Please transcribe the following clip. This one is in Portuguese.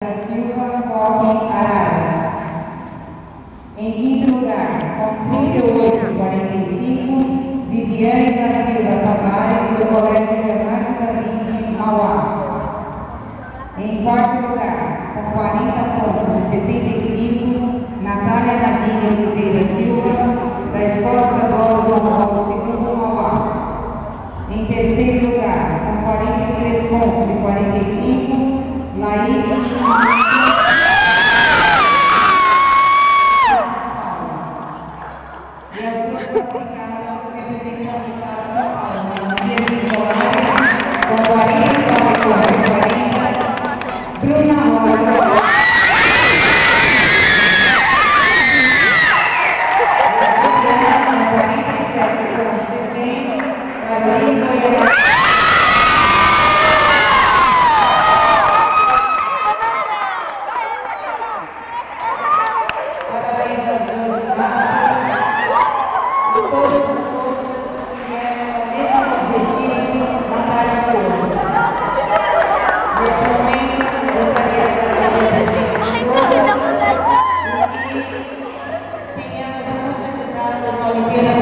da Silva Corre Arara. Em quinto lugar, com 38,45, Viviane da Silva Tavares, do Colégio Leonardo da Vinci, Mauá. Em quarto lugar, com 40,75, Natália Nadine Oliveira Silva, da Escola Estadual João Paulo II, Mauá. Em terceiro lugar, com 43,45, Laís Oliveira